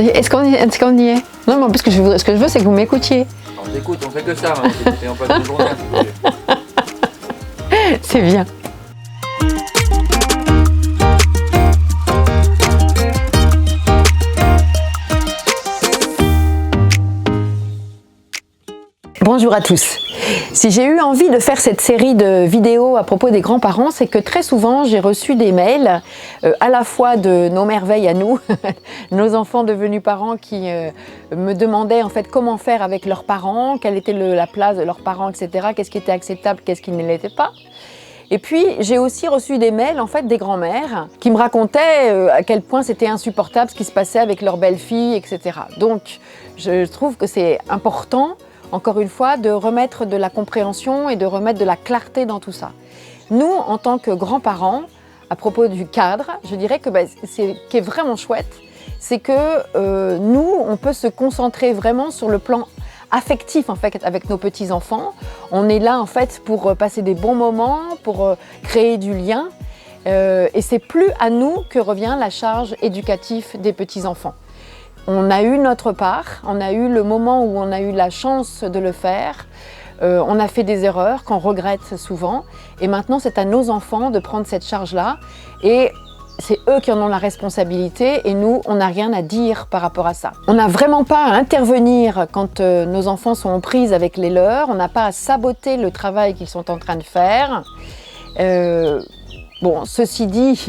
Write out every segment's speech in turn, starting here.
Est-ce qu'on y est? Non, mais parce que ce que je veux, c'est que vous m'écoutiez. On t'écoute, on fait que ça, hein, et on passe une journée à s'écouter. C'est bien. Bonjour à tous. Si j'ai eu envie de faire cette série de vidéos à propos des grands-parents, c'est que très souvent j'ai reçu des mails à la fois de nos merveilles à nous, nos enfants devenus parents qui me demandaient en fait comment faire avec leurs parents, quelle était la place de leurs parents, etc. Qu'est-ce qui était acceptable, qu'est-ce qui ne l'était pas. Et puis j'ai aussi reçu des mails en fait des grands-mères qui me racontaient à quel point c'était insupportable ce qui se passait avec leurs belles-filles, etc. Donc je trouve que c'est important, encore une fois, de remettre de la compréhension et de remettre de la clarté dans tout ça. Nous, en tant que grands-parents, à propos du cadre, je dirais que ce qui est vraiment chouette, c'est que nous, on peut se concentrer vraiment sur le plan affectif en fait avec nos petits-enfants. On est là en fait pour passer des bons moments, pour créer du lien. Et c'est plus à nous que revient la charge éducative des petits-enfants. On a eu notre part, on a eu le moment où on a eu la chance de le faire. On a fait des erreurs qu'on regrette souvent. Et maintenant, c'est à nos enfants de prendre cette charge-là. Et c'est eux qui en ont la responsabilité et nous, on n'a rien à dire par rapport à ça. On n'a vraiment pas à intervenir quand nos enfants sont en prise avec les leurs. On n'a pas à saboter le travail qu'ils sont en train de faire. Bon, ceci dit,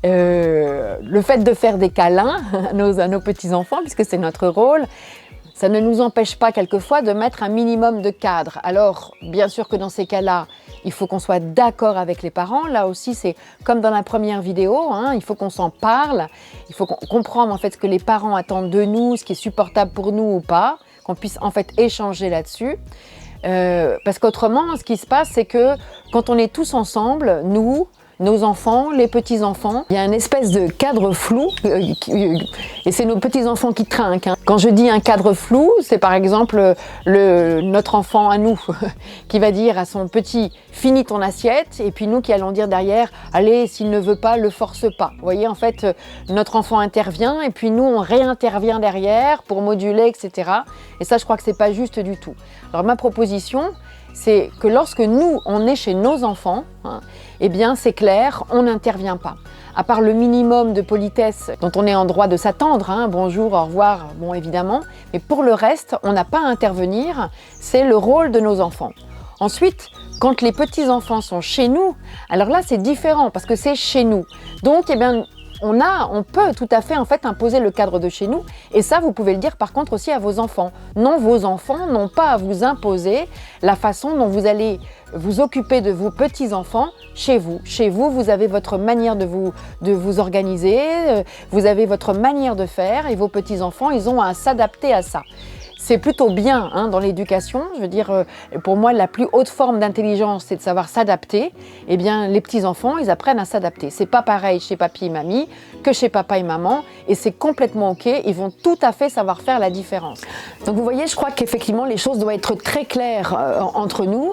le fait de faire des câlins à nos petits-enfants, puisque c'est notre rôle, ça ne nous empêche pas quelquefois de mettre un minimum de cadre. Alors, bien sûr que dans ces cas-là, il faut qu'on soit d'accord avec les parents. Là aussi, c'est comme dans la première vidéo, hein, il faut qu'on s'en parle. Il faut comprendre en fait ce que les parents attendent de nous, ce qui est supportable pour nous ou pas, qu'on puisse en fait échanger là-dessus. Parce qu'autrement, ce qui se passe, c'est que quand on est tous ensemble, nous, nos enfants, les petits-enfants, il y a une espèce de cadre flou et c'est nos petits-enfants qui trinquent. Hein. Quand je dis un cadre flou, c'est par exemple notre enfant à nous qui va dire à son petit « finis ton assiette » et puis nous qui allons dire derrière « allez, s'il ne veut pas, le force pas ». Vous voyez, en fait, notre enfant intervient et puis nous, on réintervient derrière pour moduler, etc. Et ça, je crois que c'est pas juste du tout. Alors ma proposition, c'est que lorsque nous, on est chez nos enfants, hein, eh bien c'est clair, on n'intervient pas. À part le minimum de politesse dont on est en droit de s'attendre, hein, bonjour, au revoir, bon évidemment, mais pour le reste, on n'a pas à intervenir, c'est le rôle de nos enfants. Ensuite, quand les petits-enfants sont chez nous, alors là c'est différent parce que c'est chez nous. Donc, eh bien, on peut tout à fait en fait imposer le cadre de chez nous et ça vous pouvez le dire par contre aussi à vos enfants. Non, vos enfants n'ont pas à vous imposer la façon dont vous allez vous occuper de vos petits-enfants chez vous. Chez vous, vous avez votre manière de vous organiser, vous avez votre manière de faire et vos petits-enfants, ils ont à s'adapter à ça. C'est plutôt bien hein, dans l'éducation, je veux dire, pour moi la plus haute forme d'intelligence c'est de savoir s'adapter. Eh bien les petits-enfants ils apprennent à s'adapter. C'est pas pareil chez papy et mamie que chez papa et maman et c'est complètement ok, ils vont tout à fait savoir faire la différence. Donc vous voyez, je crois qu'effectivement les choses doivent être très claires entre nous.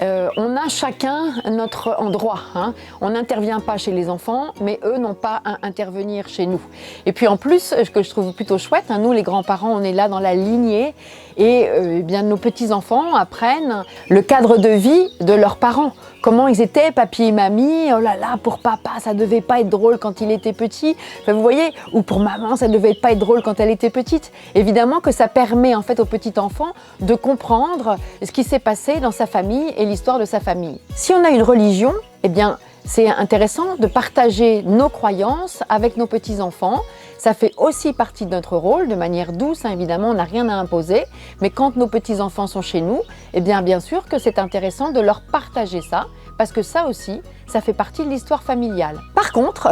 On a chacun notre endroit, hein. On n'intervient pas chez les enfants mais eux n'ont pas à intervenir chez nous. Et puis en plus, ce que je trouve plutôt chouette, hein, nous les grands-parents on est là dans la lignée et eh bien, nos petits-enfants apprennent le cadre de vie de leurs parents. Comment ils étaient, papy et mamie, oh là là, pour papa, ça devait pas être drôle quand il était petit. Enfin, vous voyez, ou pour maman, ça devait pas être drôle quand elle était petite. Évidemment que ça permet en fait au petit enfant de comprendre ce qui s'est passé dans sa famille et l'histoire de sa famille. Si on a une religion, eh bien, c'est intéressant de partager nos croyances avec nos petits-enfants. Ça fait aussi partie de notre rôle, de manière douce, hein, évidemment, on n'a rien à imposer. Mais quand nos petits-enfants sont chez nous, eh bien sûr que c'est intéressant de leur partager ça, parce que ça aussi, ça fait partie de l'histoire familiale. Par contre,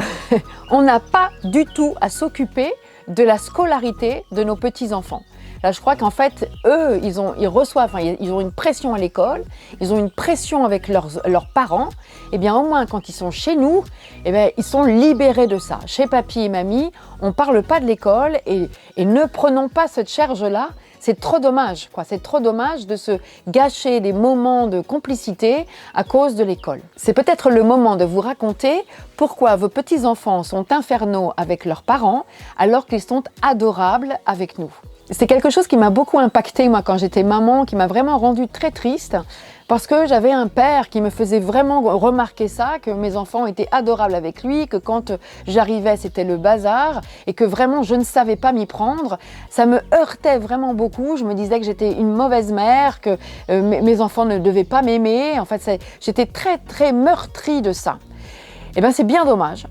on n'a pas du tout à s'occuper de la scolarité de nos petits-enfants. Là, je crois qu'en fait, eux, ils reçoivent, enfin, ils ont une pression à l'école, ils ont une pression avec leurs parents. Eh bien, au moins, quand ils sont chez nous, eh bien, ils sont libérés de ça. Chez papy et mamie, on ne parle pas de l'école et ne prenons pas cette charge-là. c'est trop dommage, quoi. C'est trop dommage de se gâcher des moments de complicité à cause de l'école. C'est peut-être le moment de vous raconter pourquoi vos petits-enfants sont infernaux avec leurs parents alors qu'ils sont adorables avec nous. C'est quelque chose qui m'a beaucoup impactée, moi, quand j'étais maman, qui m'a vraiment rendue très triste, parce que j'avais un père qui me faisait vraiment remarquer ça, que mes enfants étaient adorables avec lui, que quand j'arrivais, c'était le bazar, et que vraiment, je ne savais pas m'y prendre. Ça me heurtait vraiment beaucoup. Je me disais que j'étais une mauvaise mère, que mes enfants ne devaient pas m'aimer. En fait, j'étais très, très meurtrie de ça. Eh bien, c'est bien dommage,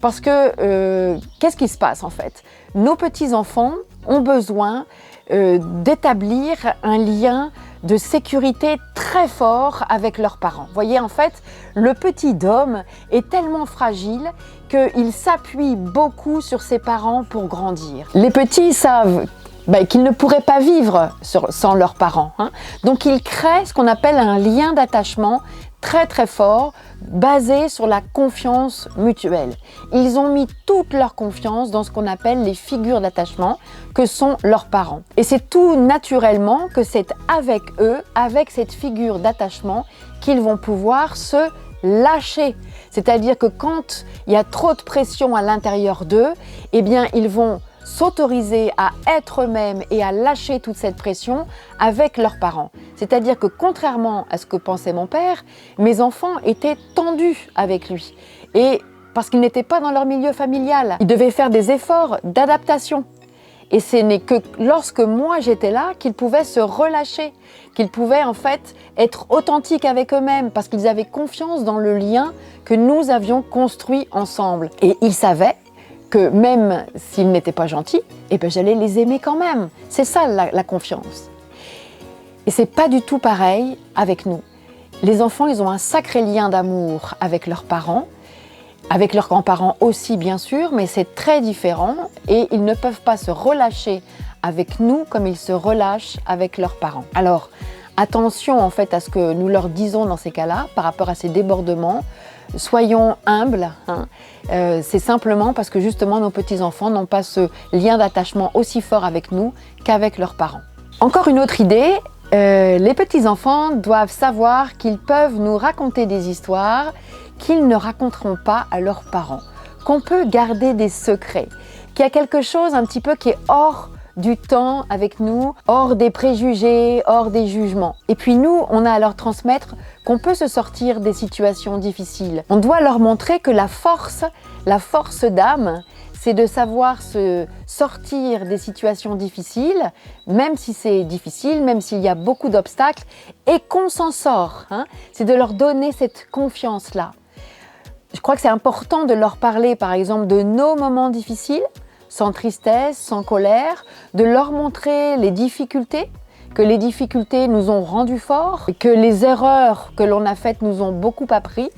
parce que qu'est-ce qui se passe, en fait? Nos petits-enfants ont besoin d'établir un lien de sécurité très fort avec leurs parents. Vous voyez, en fait, le petit Dom est tellement fragile qu'il s'appuie beaucoup sur ses parents pour grandir. Les petits savent qu'ils ne pourraient pas vivre sans leurs parents, hein. Donc ils créent ce qu'on appelle un lien d'attachement très très fort, basé sur la confiance mutuelle. Ils ont mis toute leur confiance dans ce qu'on appelle les figures d'attachement que sont leurs parents. Et c'est tout naturellement que c'est avec eux, avec cette figure d'attachement, qu'ils vont pouvoir se lâcher. C'est-à-dire que quand il y a trop de pression à l'intérieur d'eux, eh bien ils vont s'autoriser à être eux-mêmes et à lâcher toute cette pression avec leurs parents. C'est-à-dire que contrairement à ce que pensait mon père, mes enfants étaient tendus avec lui. Et parce qu'ils n'étaient pas dans leur milieu familial, ils devaient faire des efforts d'adaptation. Et ce n'est que lorsque moi j'étais là qu'ils pouvaient se relâcher, qu'ils pouvaient en fait être authentiques avec eux-mêmes parce qu'ils avaient confiance dans le lien que nous avions construit ensemble. Et ils savaient que même s'ils n'étaient pas gentils, eh ben j'allais les aimer quand même. C'est ça la confiance. Et c'est pas du tout pareil avec nous. Les enfants, ils ont un sacré lien d'amour avec leurs parents, avec leurs grands-parents aussi bien sûr, mais c'est très différent et ils ne peuvent pas se relâcher avec nous comme ils se relâchent avec leurs parents. Alors, attention en fait à ce que nous leur disons dans ces cas-là par rapport à ces débordements. Soyons humbles, hein. C'est simplement parce que justement nos petits-enfants n'ont pas ce lien d'attachement aussi fort avec nous qu'avec leurs parents. Encore une autre idée, les petits-enfants doivent savoir qu'ils peuvent nous raconter des histoires qu'ils ne raconteront pas à leurs parents, qu'on peut garder des secrets, qu'il y a quelque chose un petit peu qui est hors du temps avec nous, hors des préjugés, hors des jugements. Et puis nous, on a à leur transmettre qu'on peut se sortir des situations difficiles. On doit leur montrer que la force d'âme, c'est de savoir se sortir des situations difficiles, même si c'est difficile, même s'il y a beaucoup d'obstacles, et qu'on s'en sort, hein. C'est de leur donner cette confiance-là. Je crois que c'est important de leur parler, par exemple, de nos moments difficiles, sans tristesse, sans colère, de leur montrer les difficultés, que les difficultés nous ont rendus forts, que les erreurs que l'on a faites nous ont beaucoup appris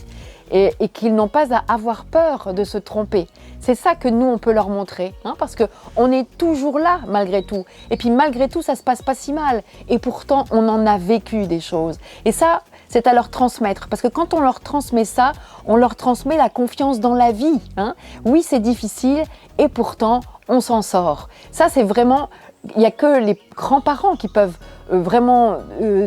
et qu'ils n'ont pas à avoir peur de se tromper. C'est ça que nous, on peut leur montrer, hein, parce qu'on est toujours là malgré tout. Et puis malgré tout, ça se passe pas si mal. Et pourtant, on en a vécu des choses. Et ça, c'est à leur transmettre. Parce que quand on leur transmet ça, on leur transmet la confiance dans la vie, hein. Oui, c'est difficile et pourtant, on s'en sort. Ça, c'est vraiment... Il n'y a que les grands-parents qui peuvent vraiment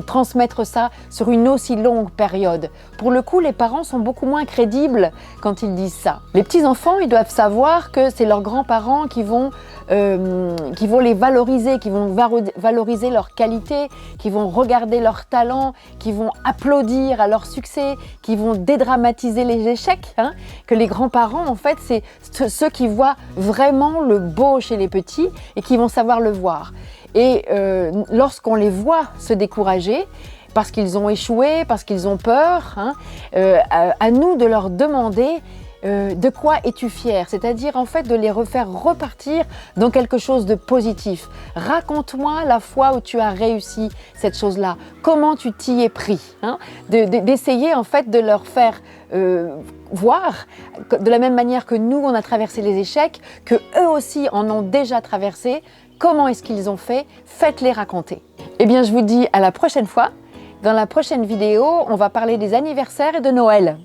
transmettre ça sur une aussi longue période. Pour le coup, les parents sont beaucoup moins crédibles quand ils disent ça. Les petits-enfants, ils doivent savoir que c'est leurs grands-parents qui vont les valoriser, qui vont valoriser leurs qualités, qui vont regarder leurs talents, qui vont applaudir à leur succès, qui vont dédramatiser les échecs, hein. Que les grands-parents, en fait, c'est ceux qui voient vraiment le beau chez les petits et qui vont savoir le voir. Et lorsqu'on les voit se décourager, parce qu'ils ont échoué, parce qu'ils ont peur, hein, à nous de leur demander de quoi es-tu fier? C'est-à-dire en fait de les refaire repartir dans quelque chose de positif. Raconte-moi la fois où tu as réussi cette chose-là. Comment tu t'y es pris, hein? D'essayer en fait de leur faire voir, de la même manière que nous on a traversé les échecs, que eux aussi en ont déjà traversé. Comment est-ce qu'ils ont fait? Faites-les raconter. Eh bien, je vous dis à la prochaine fois. Dans la prochaine vidéo, on va parler des anniversaires et de Noël.